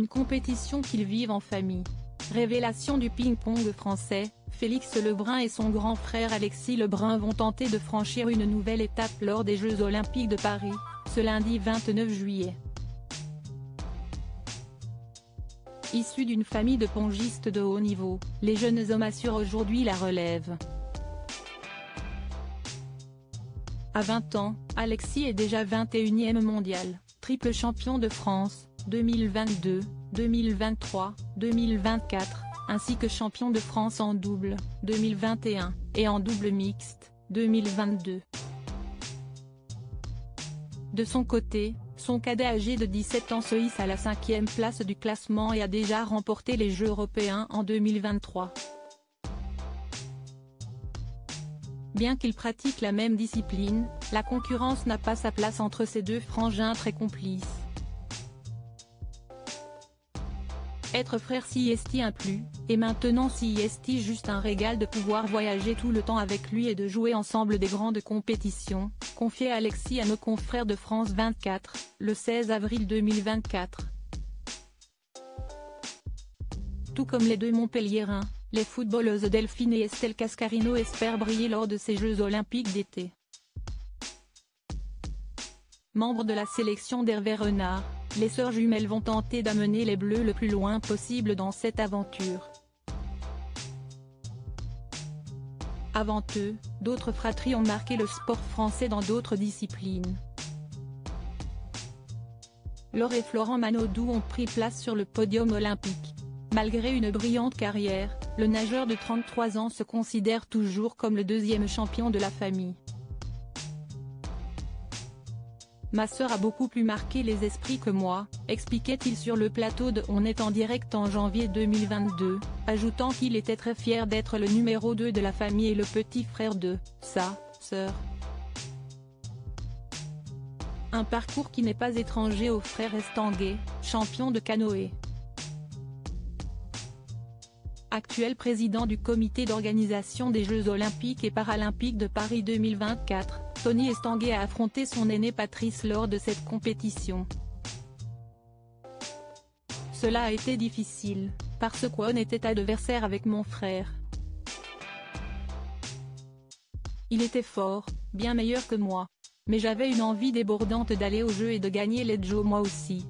une compétition qu'ils vivent en famille. Révélation du ping-pong français, Félix Lebrun et son grand frère Alexis Lebrun vont tenter de franchir une nouvelle étape lors des Jeux Olympiques de Paris, ce lundi 29 juillet. Issus d'une famille de pongistes de haut niveau, les jeunes hommes assurent aujourd'hui la relève. À 20 ans, Alexis est déjà 21e mondial, triple champion de France, 2022, 2023, 2024, ainsi que champion de France en double, 2021, et en double mixte, 2022. De son côté, son cadet âgé de 17 ans se hisse à la 5e place du classement et a déjà remporté les Jeux européens en 2023. Bien qu'ils pratiquent la même discipline, la concurrence n'a pas sa place entre ces deux frangins très complices. Être frère si est-il un plus, et maintenant si est-il juste un régal de pouvoir voyager tout le temps avec lui et de jouer ensemble des grandes compétitions, confiait Alexis à nos confrères de France 24, le 16 avril 2024. Tout comme les deux Montpelliérains, les footballeuses Delphine et Estelle Cascarino espèrent briller lors de ces Jeux Olympiques d'été. Membres de la sélection d'Hervé Renard, les sœurs jumelles vont tenter d'amener les Bleus le plus loin possible dans cette aventure. Avant eux, d'autres fratries ont marqué le sport français dans d'autres disciplines. Laure et Florent Manodou ont pris place sur le podium olympique. Malgré une brillante carrière, le nageur de 33 ans se considère toujours comme le deuxième champion de la famille. Ma sœur a beaucoup plus marqué les esprits que moi, expliquait-il sur le plateau de On est en direct en janvier 2022, ajoutant qu'il était très fier d'être le numéro 2 de la famille et le petit frère de sa sœur. Un parcours qui n'est pas étranger au frère Estanguet, champion de canoë. Actuel président du comité d'organisation des Jeux Olympiques et Paralympiques de Paris 2024, Tony Estanguet a affronté son aîné Patrice lors de cette compétition. Cela a été difficile, parce qu'on était adversaire avec mon frère. Il était fort, bien meilleur que moi. Mais j'avais une envie débordante d'aller au jeu et de gagner les Jeux moi aussi.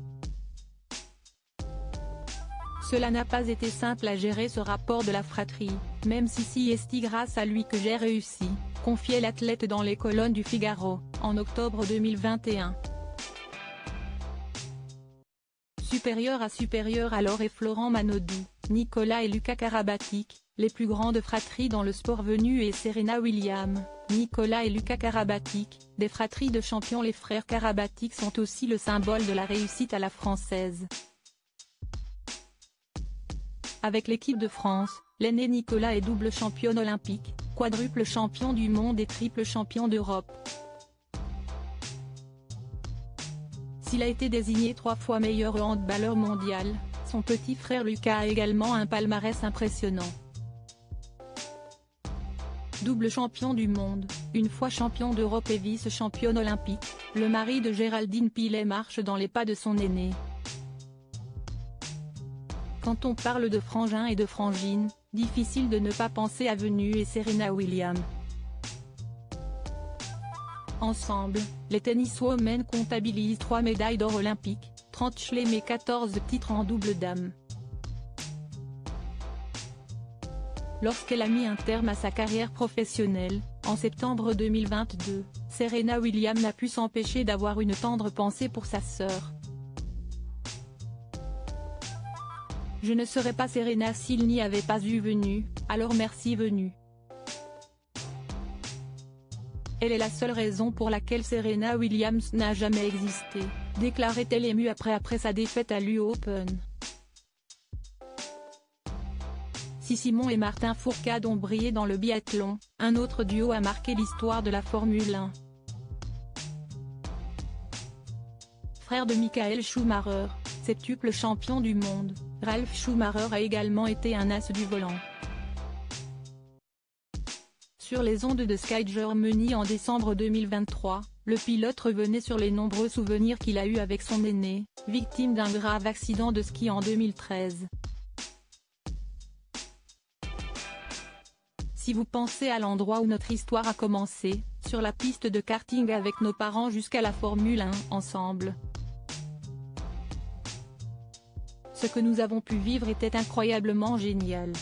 Cela n'a pas été simple à gérer ce rapport de la fratrie, même si c'est grâce à lui que j'ai réussi, confiait l'athlète dans les colonnes du Figaro, en octobre 2021. Supérieur à Laure et Florent Manodou, Nicolas et Lucas Karabatic, les plus grandes fratries dans le sport venu et Serena Williams, Nicolas et Lucas Karabatic, des fratries de champions. Les frères Karabatic sont aussi le symbole de la réussite à la française. Avec l'équipe de France, l'aîné Nicolas est double championne olympique, quadruple champion du monde et triple champion d'Europe. S'il a été désigné 3 fois meilleur handballeur mondial, son petit frère Lucas a également un palmarès impressionnant. Double champion du monde, une fois champion d'Europe et vice-championne olympique, le mari de Géraldine Pilet marche dans les pas de son aîné. Quand on parle de frangins et de frangines, difficile de ne pas penser à Venus et Serena Williams. Ensemble, les tenniswomen comptabilisent 3 médailles d'or olympiques, 30 chelems et 14 titres en double dames. Lorsqu'elle a mis un terme à sa carrière professionnelle, en septembre 2022, Serena Williams n'a pu s'empêcher d'avoir une tendre pensée pour sa sœur. Je ne serais pas Serena s'il n'y avait pas eu Venus, alors merci Venus. Elle est la seule raison pour laquelle Serena Williams n'a jamais existé, déclarait-elle émue après sa défaite à l'US Open. Si Simon et Martin Fourcade ont brillé dans le biathlon, un autre duo a marqué l'histoire de la Formule 1. Frère de Michael Schumacher, septuple champion du monde, Ralf Schumacher a également été un as du volant. Sur les ondes de Sky Germany en décembre 2023, le pilote revenait sur les nombreux souvenirs qu'il a eus avec son aîné, victime d'un grave accident de ski en 2013. Si vous pensez à l'endroit où notre histoire a commencé, sur la piste de karting avec nos parents jusqu'à la Formule 1 ensemble. Ce que nous avons pu vivre était incroyablement génial.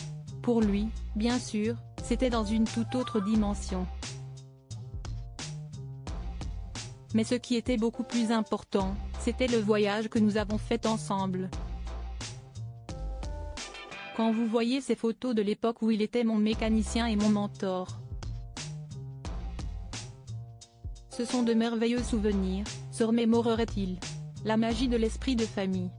Pour lui, bien sûr, c'était dans une toute autre dimension. Mais ce qui était beaucoup plus important, c'était le voyage que nous avons fait ensemble. Quand vous voyez ces photos de l'époque où il était mon mécanicien et mon mentor. Ce sont de merveilleux souvenirs, se remémorerait-il. La magie de l'esprit de famille.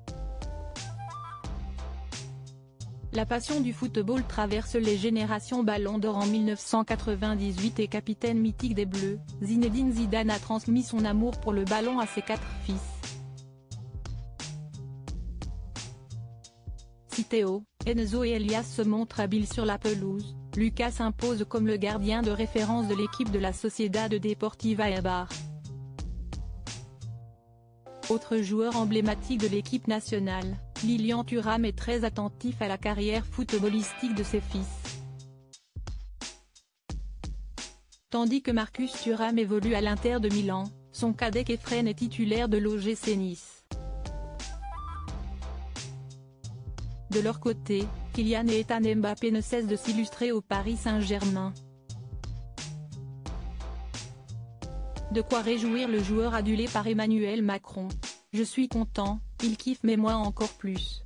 La passion du football traverse les générations. Ballon d'or en 1998 et capitaine mythique des Bleus, Zinedine Zidane a transmis son amour pour le ballon à ses 4 fils. Si Théo, Enzo et Elias se montrent habiles sur la pelouse, Lucas s'impose comme le gardien de référence de l'équipe de la Sociedad Deportiva Eibar. Autre joueur emblématique de l'équipe nationale, Lilian Thuram est très attentif à la carrière footballistique de ses fils. Tandis que Marcus Thuram évolue à l'Inter de Milan, son cadet Kefren est titulaire de l'OGC Nice. De leur côté, Kylian et Ethan Mbappé ne cessent de s'illustrer au Paris Saint-Germain. De quoi réjouir le joueur adulé par Emmanuel Macron. Je suis content, il kiffe mais moi encore plus.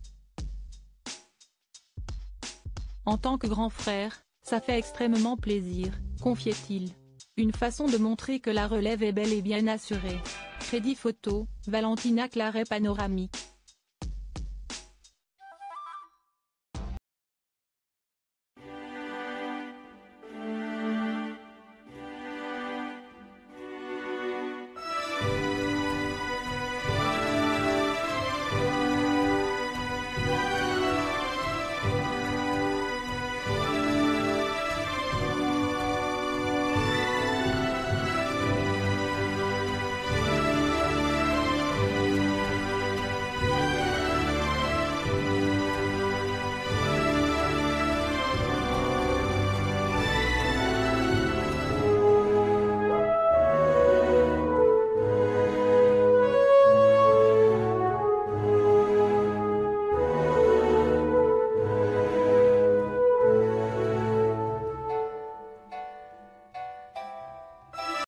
En tant que grand frère, ça fait extrêmement plaisir, confiait-il. Une façon de montrer que la relève est bel et bien assurée. Crédit photo, Valentina Claret panoramique.